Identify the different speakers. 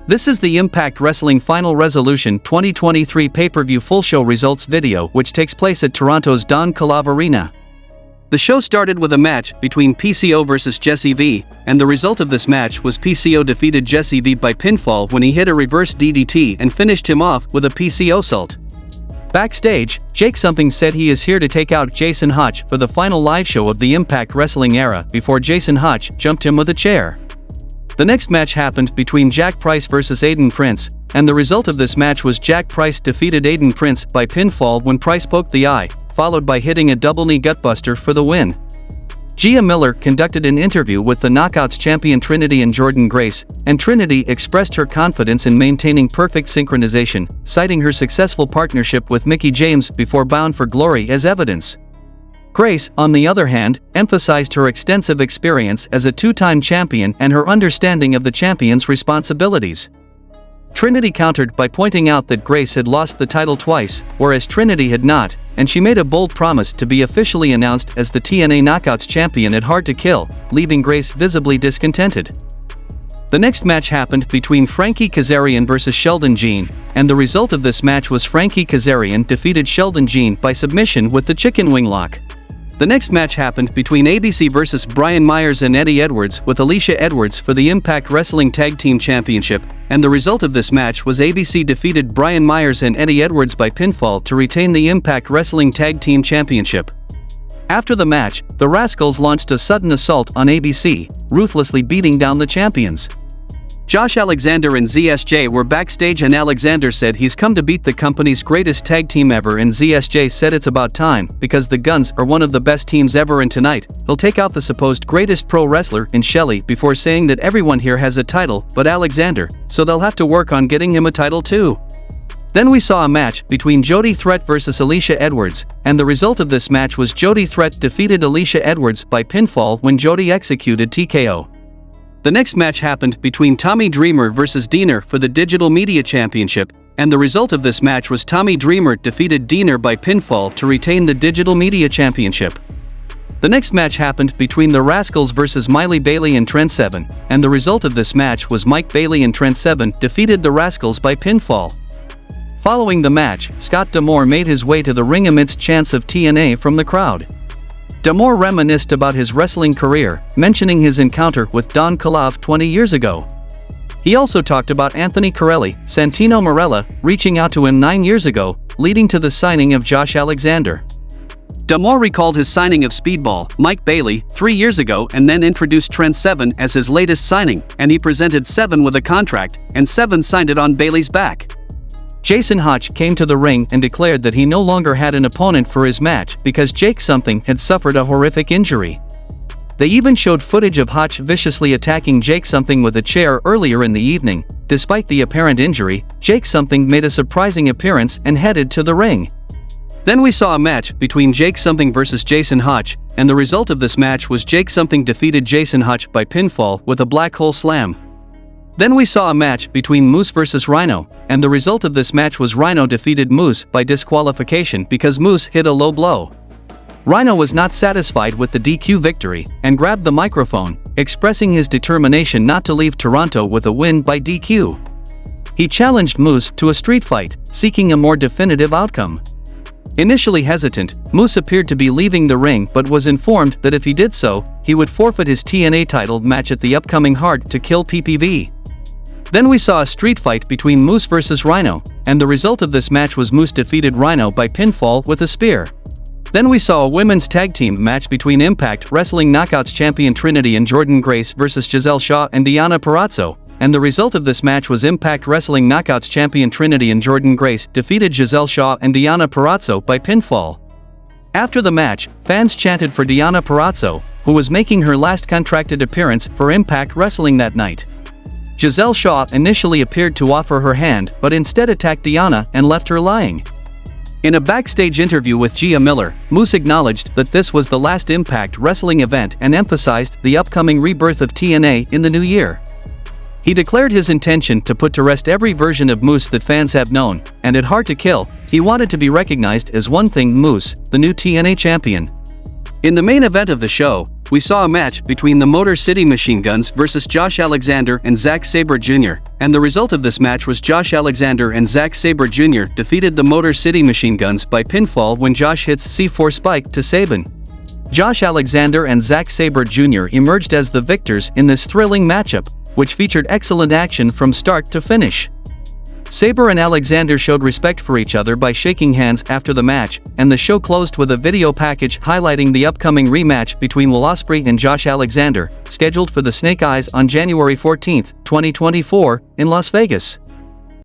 Speaker 1: This is the Impact Wrestling Final Resolution 2023 pay-per-view full show results video, which takes place at Toronto's Kolov Arena. The show started with a match between PCO vs Jesse V, and the result of this match was PCO defeated Jesse V by pinfall when he hit a reverse DDT and finished him off with a PCO salt. Backstage, Jake Something said he is here to take out Jason Hotch for the final live show of the Impact Wrestling era before Jason Hotch jumped him with a chair. The next match happened between Jack Price vs Aiden Prince, and the result of this match was Jack Price defeated Aiden Prince by pinfall when Price poked the eye, followed by hitting a double knee gutbuster for the win. Gia Miller conducted an interview with the Knockouts champion Trinity and Jordynne Grace, and Trinity expressed her confidence in maintaining perfect synchronization, citing her successful partnership with Mickie James before Bound for Glory as evidence. Grace, on the other hand, emphasized her extensive experience as a two-time champion and her understanding of the champion's responsibilities. Trinity countered by pointing out that Grace had lost the title twice, whereas Trinity had not, and she made a bold promise to be officially announced as the TNA Knockouts champion at Hard to Kill, leaving Grace visibly discontented. The next match happened between Frankie Kazarian vs Sheldon Jean, and the result of this match was Frankie Kazarian defeated Sheldon Jean by submission with the chicken wing lock. The next match happened between ABC vs Brian Myers and Eddie Edwards with Alicia Edwards for the Impact Wrestling Tag Team Championship, and the result of this match was ABC defeated Brian Myers and Eddie Edwards by pinfall to retain the Impact Wrestling Tag Team Championship. After the match, the Rascals launched a sudden assault on ABC, ruthlessly beating down the champions. Josh Alexander and ZSJ were backstage, and Alexander said he's come to beat the company's greatest tag team ever, and ZSJ said it's about time because the Guns are one of the best teams ever, and tonight he'll take out the supposed greatest pro wrestler in Shelley, before saying that everyone here has a title but Alexander, so they'll have to work on getting him a title too. Then we saw a match between Jody Threat vs Alicia Edwards, and the result of this match was Jody Threat defeated Alicia Edwards by pinfall when Jody executed TKO. The next match happened between Tommy Dreamer vs Diener for the Digital Media Championship, and the result of this match was Tommy Dreamer defeated Diener by pinfall to retain the Digital Media Championship. The next match happened between the Rascals vs Miley Bailey and Trent Seven, and the result of this match was Mike Bailey and Trent Seven defeated the Rascals by pinfall. Following the match, Scott D'Amore made his way to the ring amidst chants of TNA from the crowd. D'Amore reminisced about his wrestling career, mentioning his encounter with Don Kolov 20 years ago. He also talked about Anthony Corelli, Santino Marella, reaching out to him 9 years ago, leading to the signing of Josh Alexander. D'Amore recalled his signing of Speedball, Mike Bailey, 3 years ago, and then introduced Trent Seven as his latest signing, and he presented Seven with a contract, and Seven signed it on Bailey's back. Jason Hotch came to the ring and declared that he no longer had an opponent for his match because Jake Something had suffered a horrific injury. They even showed footage of Hotch viciously attacking Jake Something with a chair earlier in the evening. Despite the apparent injury, Jake Something made a surprising appearance and headed to the ring. Then we saw a match between Jake Something vs Jason Hotch, and the result of this match was Jake Something defeated Jason Hotch by pinfall with a black hole slam. Then we saw a match between Moose vs Rhino, and the result of this match was Rhino defeated Moose by disqualification because Moose hit a low blow. Rhino was not satisfied with the DQ victory, and grabbed the microphone, expressing his determination not to leave Toronto with a win by DQ. He challenged Moose to a street fight, seeking a more definitive outcome. Initially hesitant, Moose appeared to be leaving the ring but was informed that if he did so, he would forfeit his TNA title match at the upcoming Hard to Kill PPV. Then we saw a street fight between Moose vs Rhino, and the result of this match was Moose defeated Rhino by pinfall with a spear. Then we saw a women's tag team match between Impact Wrestling Knockouts champion Trinity and Jordynne Grace vs Giselle Shaw and Deonna Purrazzo, and the result of this match was Impact Wrestling Knockouts champion Trinity and Jordynne Grace defeated Giselle Shaw and Deonna Purrazzo by pinfall. After the match, fans chanted for Deonna Purrazzo, who was making her last contracted appearance for Impact Wrestling that night. Giselle Shaw initially appeared to offer her hand but instead attacked Deonna and left her lying. In a backstage interview with Gia Miller, Moose acknowledged that this was the last Impact Wrestling event and emphasized the upcoming rebirth of TNA in the new year. He declared his intention to put to rest every version of Moose that fans have known, and at Hard to Kill, he wanted to be recognized as one thing: Moose, the new TNA champion. In the main event of the show, we saw a match between the Motor City Machine Guns versus Josh Alexander and Zack Sabre Jr., and the result of this match was Josh Alexander and Zack Sabre Jr. defeated the Motor City Machine Guns by pinfall when Josh hits C4 Spike to Sabin. Josh Alexander and Zack Sabre Jr. emerged as the victors in this thrilling matchup, which featured excellent action from start to finish. Sabre and Alexander showed respect for each other by shaking hands after the match, and the show closed with a video package highlighting the upcoming rematch between Will Ospreay and Josh Alexander, scheduled for the Snake Eyes on January 14, 2024, in Las Vegas.